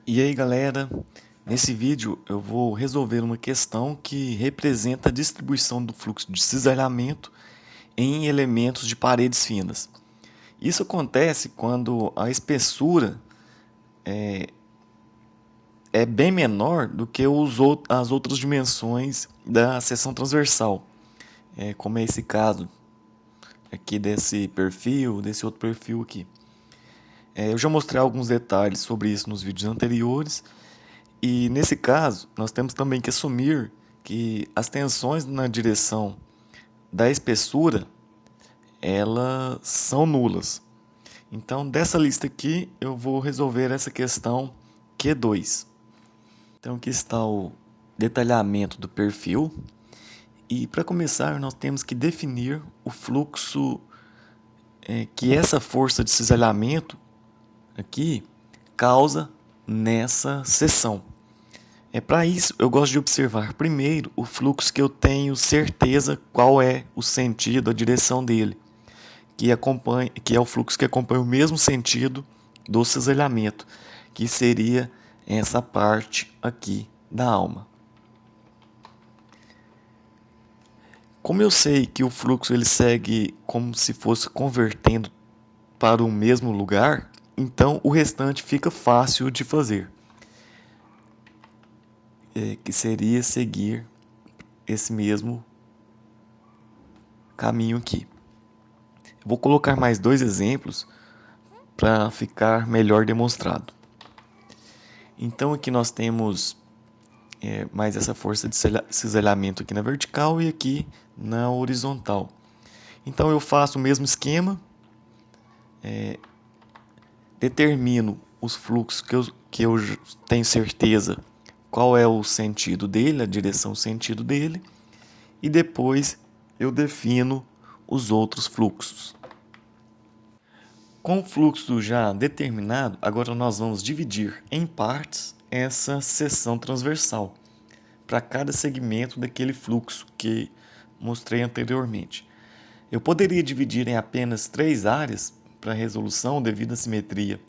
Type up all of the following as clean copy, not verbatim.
E aí galera, nesse vídeo eu vou resolver uma questão que representa a distribuição do fluxo de cisalhamento em elementos de paredes finas. Isso acontece quando a espessura é bem menor do que as outras dimensões da seção transversal, como é esse caso aqui desse perfil, desse outro perfil aqui. Eu já mostrei alguns detalhes sobre isso nos vídeos anteriores. E nesse caso, nós temos também que assumir que as tensões na direção da espessura, elas são nulas. Então, dessa lista aqui, eu vou resolver essa questão Q2. Então, aqui está o detalhamento do perfil. E para começar, nós temos que definir o fluxo que essa força de cisalhamento aqui causa nessa seção. Para isso, eu gosto de observar primeiro o fluxo que eu tenho certeza qual é o sentido, a direção dele, que é o fluxo que acompanha o mesmo sentido do cisalhamento, que seria essa parte aqui da alma. Como eu sei que o fluxo ele segue como se fosse convertendo para o mesmo lugar, então o restante fica fácil de fazer, que seria seguir esse mesmo caminho aqui. Vou colocar mais dois exemplos para ficar melhor demonstrado. Então aqui nós temos mais essa força de cisalhamento aqui na vertical e aqui na horizontal. Então eu faço o mesmo esquema, determino os fluxos que eu tenho certeza qual é o sentido dele, a direção sentido dele, e depois eu defino os outros fluxos. Com o fluxo já determinado, agora nós vamos dividir em partes essa seção transversal para cada segmento daquele fluxo que mostrei anteriormente. Eu poderia dividir em apenas 3 áreas para resolução devido à simetria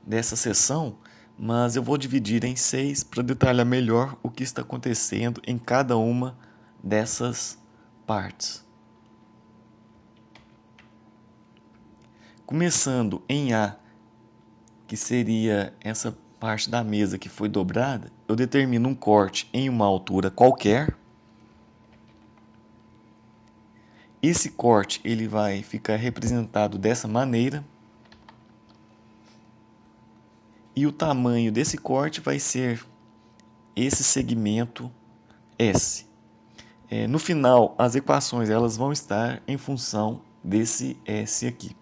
dessa seção, mas eu vou dividir em 6 para detalhar melhor o que está acontecendo em cada uma dessas partes. Começando em A, que seria essa parte da mesa que foi dobrada, eu determino um corte em uma altura qualquer. Esse corte ele vai ficar representado dessa maneira. E o tamanho desse corte vai ser esse segmento S. No final, as equações elas vão estar em função desse S aqui.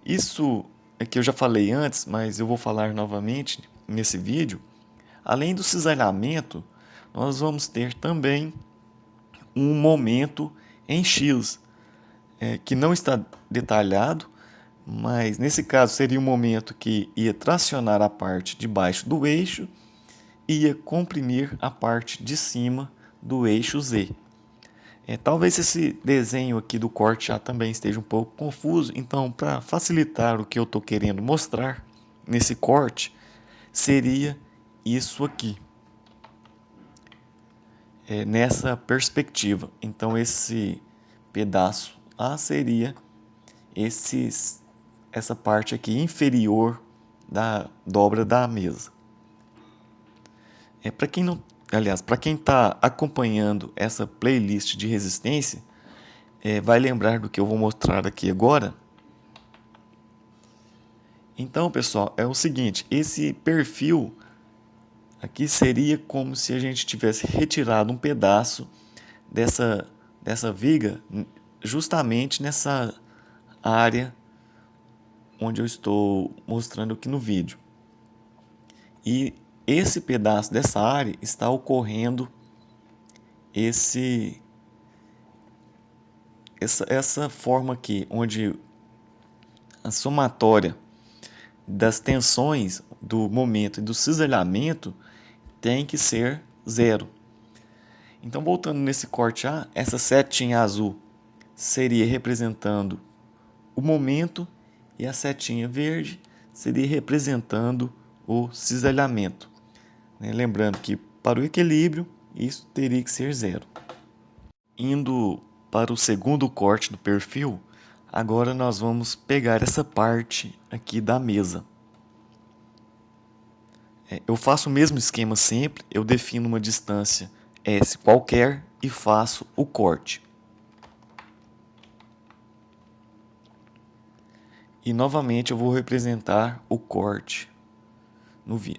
Isso é que eu já falei antes, mas eu vou falar novamente nesse vídeo. Além do cisalhamento, nós vamos ter também um momento em X, que não está detalhado, mas nesse caso seria um momento que ia tracionar a parte de baixo do eixo e ia comprimir a parte de cima do eixo Z. Talvez esse desenho aqui do corte já também esteja um pouco confuso, então para facilitar o que eu estou querendo mostrar nesse corte, seria isso aqui, nessa perspectiva. Então esse pedaço A seria essa parte aqui inferior da dobra da mesa. Para quem não, aliás, para quem está acompanhando essa playlist de resistência, vai lembrar do que eu vou mostrar aqui agora. Então, pessoal, é o seguinte, esse perfil aqui seria como se a gente tivesse retirado um pedaço dessa viga justamente nessa área onde eu estou mostrando aqui no vídeo. E esse pedaço dessa área está ocorrendo essa forma aqui, onde a somatória das tensões do momento e do cisalhamento tem que ser zero. Então, voltando nesse corte A, essa setinha azul seria representando o momento e a setinha verde seria representando o cisalhamento, né? Lembrando que para o equilíbrio isso teria que ser zero. Indo para o segundo corte do perfil, agora nós vamos pegar essa parte aqui da mesa. Eu faço o mesmo esquema sempre, eu defino uma distância S qualquer e faço o corte. E novamente eu vou representar o corte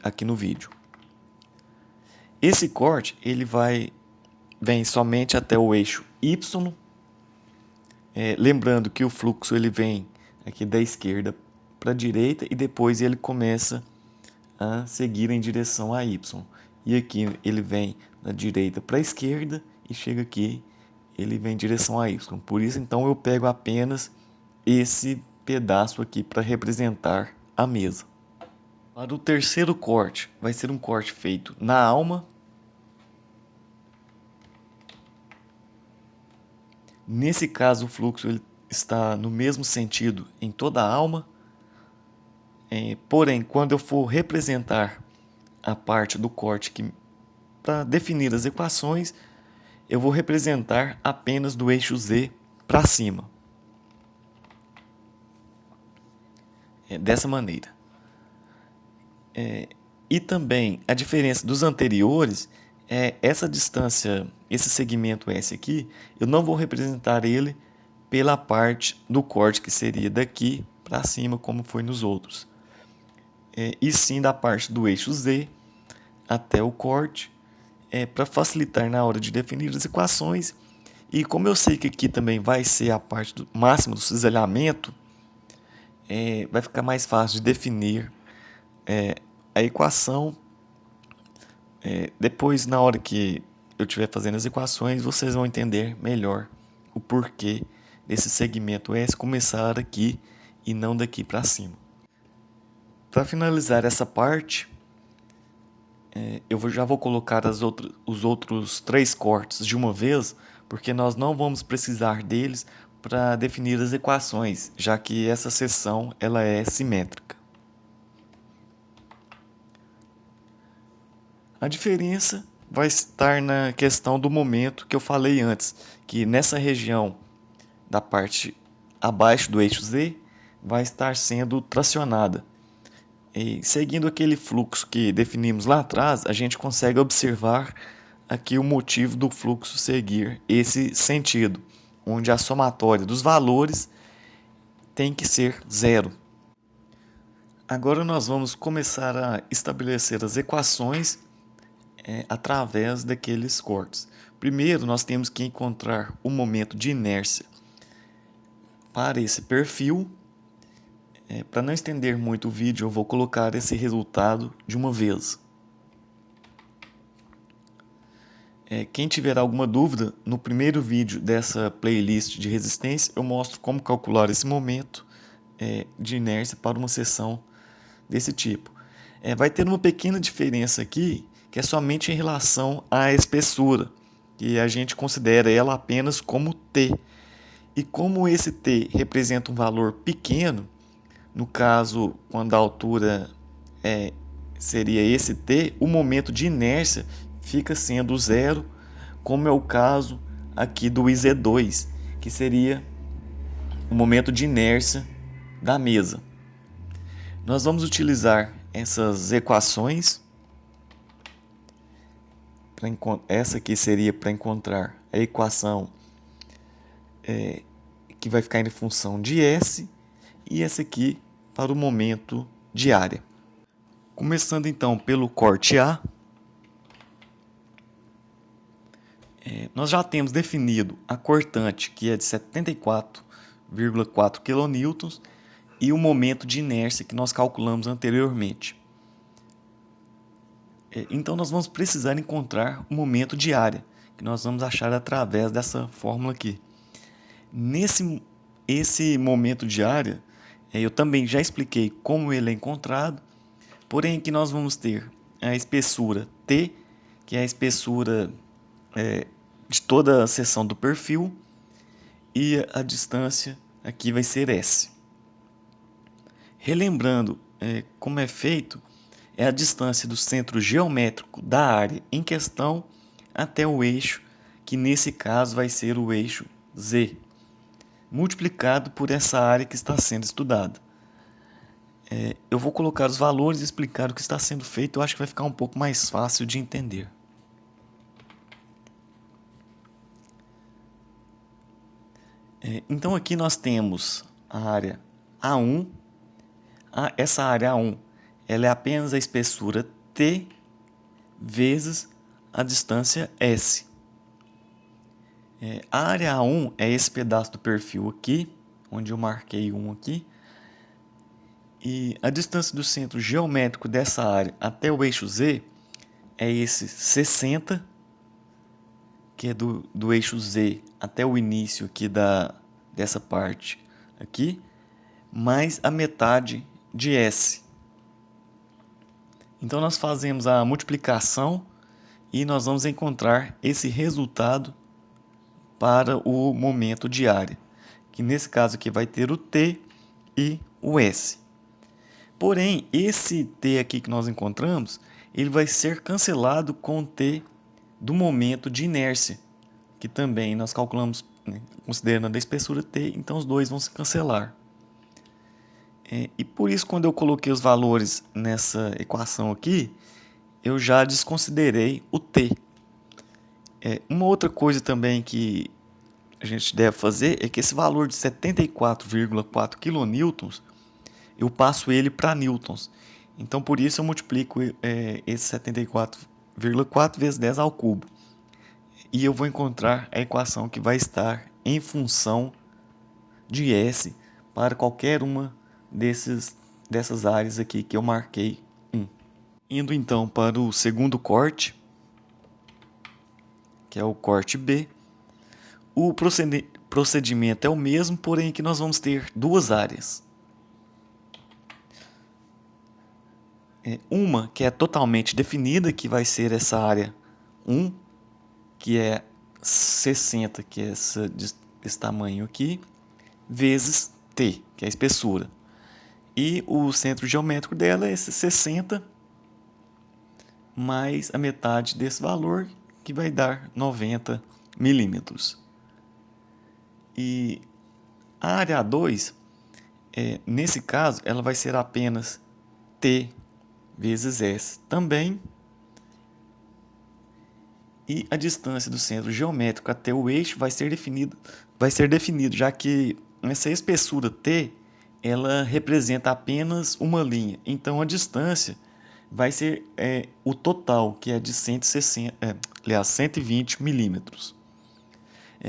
aqui no vídeo. Esse corte ele vem somente até o eixo Y. Lembrando que o fluxo ele vem aqui da esquerda para a direita e depois ele começa a seguir em direção a Y. E aqui ele vem da direita para a esquerda e chega aqui, ele vem em direção a Y. Por isso, então, eu pego apenas esse pedaço aqui para representar a mesa. Para o terceiro corte, vai ser um corte feito na alma. Nesse caso, o fluxo ele está no mesmo sentido em toda a alma. Porém, quando eu for representar a parte do corte que para definir as equações, eu vou representar apenas do eixo Z para cima. Dessa maneira. E também a diferença dos anteriores é essa distância, esse segmento S aqui, eu não vou representar ele pela parte do corte que seria daqui para cima, como foi nos outros. E sim da parte do eixo Z até o corte, para facilitar na hora de definir as equações. E como eu sei que aqui também vai ser a parte máxima do cisalhamento, vai ficar mais fácil de definir a equação. Depois, na hora que eu estiver fazendo as equações, vocês vão entender melhor o porquê desse segmento S começar aqui e não daqui para cima. Para finalizar essa parte, eu já vou colocar os outros 3 cortes de uma vez, porque nós não vamos precisar deles para definir as equações, já que essa seção ela é simétrica. A diferença vai estar na questão do momento que eu falei antes, que nessa região da parte abaixo do eixo Z vai estar sendo tracionada. E seguindo aquele fluxo que definimos lá atrás, a gente consegue observar aqui o motivo do fluxo seguir esse sentido, onde a somatória dos valores tem que ser zero. Agora nós vamos começar a estabelecer as equações através daqueles cortes. Primeiro, nós temos que encontrar o momento de inércia para esse perfil. Para não estender muito o vídeo, eu vou colocar esse resultado de uma vez. Quem tiver alguma dúvida, no primeiro vídeo dessa playlist de resistência, eu mostro como calcular esse momento de inércia para uma seção desse tipo. Vai ter uma pequena diferença aqui, que é somente em relação à espessura, que a gente considera ela apenas como T. E como esse T representa um valor pequeno, no caso, quando a altura seria esse T, o momento de inércia fica sendo zero, como é o caso aqui do IZ2, que seria o momento de inércia da mesa. Nós vamos utilizar essas equações. Essa aqui seria para encontrar a equação que vai ficar em função de S, e essa aqui para o momento de área. Começando então pelo corte A, nós já temos definido a cortante, que é de 74,4 kN, e o momento de inércia que nós calculamos anteriormente. Então nós vamos precisar encontrar o momento de área, que nós vamos achar através dessa fórmula aqui. Esse momento de área, eu também já expliquei como ele é encontrado, porém aqui nós vamos ter a espessura T, que é a espessura de toda a seção do perfil, e a distância aqui vai ser S. Relembrando como é feito, é a distância do centro geométrico da área em questão até o eixo, que nesse caso vai ser o eixo Z, multiplicado por essa área que está sendo estudada. Eu vou colocar os valores e explicar o que está sendo feito, eu acho que vai ficar um pouco mais fácil de entender. Então aqui nós temos a área A1. Essa área A1 ela é apenas a espessura T vezes a distância S. A área A1 é esse pedaço do perfil aqui, onde eu marquei um aqui. E a distância do centro geométrico dessa área até o eixo Z é esse 60, que é do eixo Z até o início aqui dessa parte aqui, mais a metade de S. Então nós fazemos a multiplicação e nós vamos encontrar esse resultado para o momento de área, que nesse caso aqui vai ter o T e o S. Porém, esse T aqui que nós encontramos, ele vai ser cancelado com o T do momento de inércia, que também nós calculamos, né, considerando a espessura T, então os dois vão se cancelar. E por isso, quando eu coloquei os valores nessa equação aqui, eu já desconsiderei o T. Uma outra coisa também que a gente deve fazer é que esse valor de 74,4 kN, eu passo ele para newtons. Então, por isso, eu multiplico esse 74,4 vezes 10 ao cubo. E eu vou encontrar a equação que vai estar em função de S para qualquer uma dessas áreas aqui que eu marquei 1. Indo então para o segundo corte, que é o corte B, o procedimento é o mesmo, porém que nós vamos ter duas áreas. Uma que é totalmente definida, que vai ser essa área 1, que é 60, que é esse tamanho aqui, vezes T, que é a espessura. E o centro geométrico dela é esse 60, mais a metade desse valor, que vai dar 90 milímetros. E a área A2, nesse caso, ela vai ser apenas T vezes S também. E a distância do centro geométrico até o eixo vai ser definido, já que essa espessura T, ela representa apenas uma linha. Então a distância vai ser o total, que é de 120 milímetros.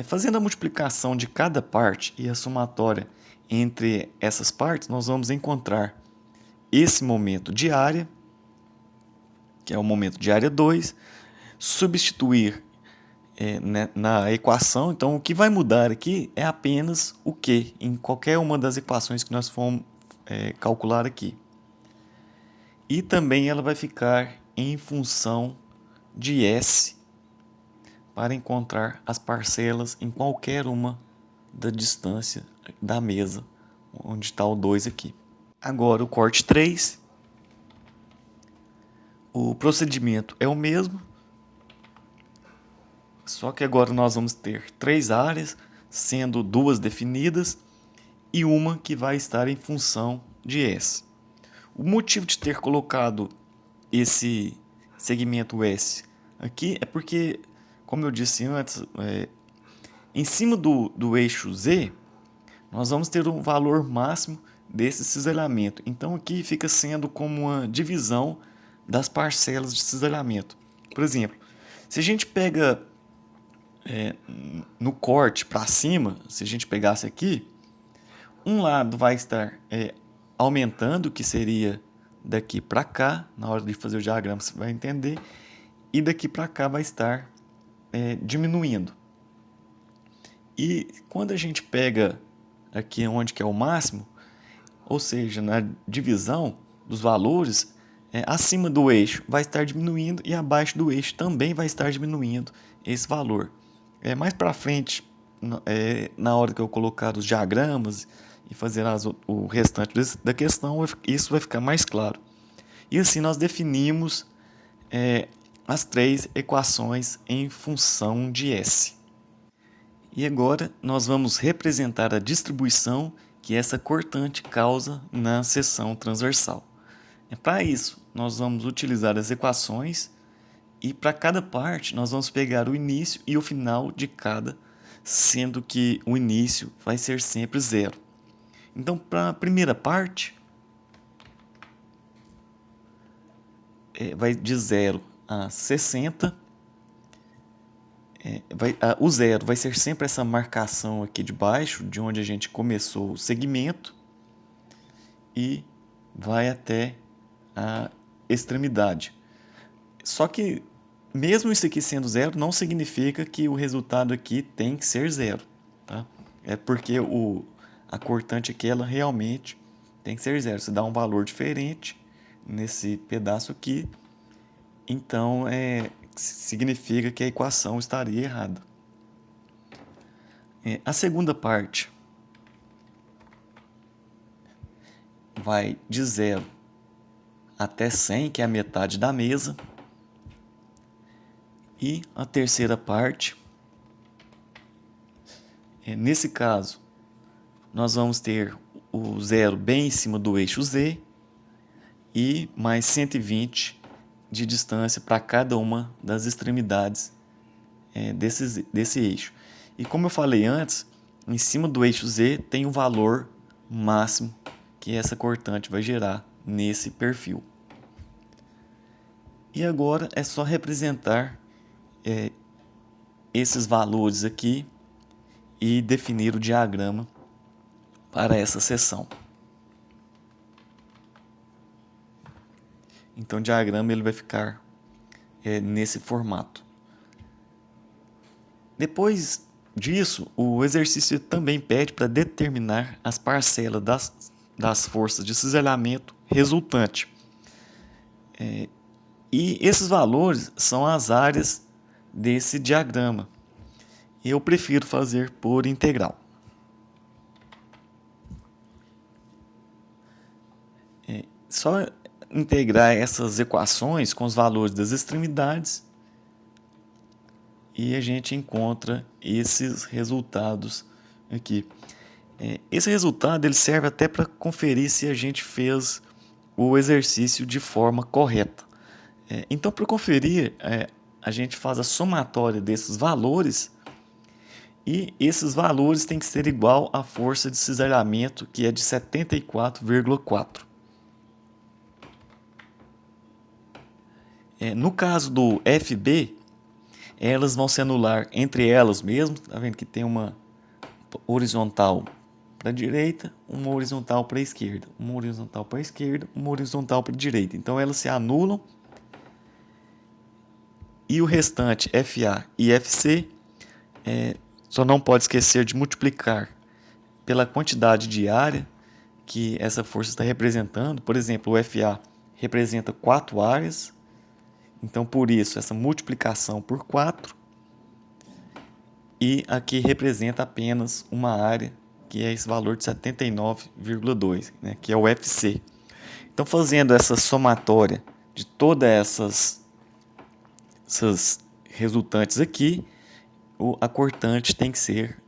Fazendo a multiplicação de cada parte e a somatória entre essas partes, nós vamos encontrar esse momento de área, que é o momento de área 2, substituir na equação. Então, o que vai mudar aqui é apenas o Q em qualquer uma das equações que nós formos calcular aqui. E também ela vai ficar em função de S para encontrar as parcelas em qualquer uma da distância da mesa, onde está o 2 aqui. Agora o corte 3. O procedimento é o mesmo, só que agora nós vamos ter três áreas, sendo duas definidas e uma que vai estar em função de S. O motivo de ter colocado esse segmento S aqui é porque, como eu disse antes, em cima do eixo Z, nós vamos ter um valor máximo desse cisalhamento. Então aqui fica sendo como uma divisão das parcelas de cisalhamento. Por exemplo, se a gente pega no corte para cima, se a gente pegasse aqui, um lado vai estar aumentando, que seria daqui para cá, na hora de fazer o diagrama você vai entender, e daqui para cá vai estar diminuindo. E quando a gente pega aqui onde que é o máximo, ou seja, na divisão dos valores, acima do eixo vai estar diminuindo e abaixo do eixo também vai estar diminuindo esse valor. Mais para frente, na hora que eu colocar os diagramas e fazer o restante da questão, isso vai ficar mais claro. E assim nós definimos as três equações em função de S. E agora nós vamos representar a distribuição que essa cortante causa na seção transversal. Para isso, nós vamos utilizar as equações e para cada parte nós vamos pegar o início e o final de cada, sendo que o início vai ser sempre zero. Então, para a primeira parte, vai de 0 a 60. O zero vai ser sempre essa marcação aqui de baixo, de onde a gente começou o segmento, e vai até a extremidade. Só que, mesmo isso aqui sendo zero, não significa que o resultado aqui tem que ser zero. Tá? É porque a cortante aqui, ela realmente tem que ser zero. Se dá um valor diferente nesse pedaço aqui, então significa que a equação estaria errada. A segunda parte vai de 0 até 100, que é a metade da mesa. E a terceira parte, nesse caso, nós vamos ter o zero bem em cima do eixo Z e mais 120 de distância para cada uma das extremidades desse eixo. E como eu falei antes, em cima do eixo Z tem o valor máximo que essa cortante vai gerar nesse perfil. E agora é só representar esses valores aqui e definir o diagrama para essa seção. Então o diagrama ele vai ficar nesse formato. Depois disso, o exercício também pede para determinar as parcelas das forças de cisalhamento resultante. E esses valores são as áreas desse diagrama. Eu prefiro fazer por integral. Só integrar essas equações com os valores das extremidades e a gente encontra esses resultados aqui. Esse resultado ele serve até para conferir se a gente fez o exercício de forma correta. Então, para conferir, a gente faz a somatória desses valores e esses valores têm que ser igual à força de cisalhamento, que é de 74,4. No caso do FB, elas vão se anular entre elas mesmo. Tá vendo que tem uma horizontal para a direita, uma horizontal para a esquerda, uma horizontal para a esquerda, uma horizontal para a direita. Então elas se anulam e o restante FA e FC só não pode esquecer de multiplicar pela quantidade de área que essa força está representando. Por exemplo, o FA representa 4 áreas, então por isso essa multiplicação por 4, e aqui representa apenas uma área, que é esse valor de 79,2, né, que é o FC. Então, fazendo essa somatória de todas essas resultantes aqui, a cortante tem que ser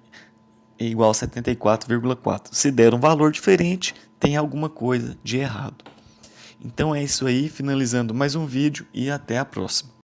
igual a 74,4. Se der um valor diferente, tem alguma coisa de errado. Então é isso aí, finalizando mais um vídeo e até a próxima.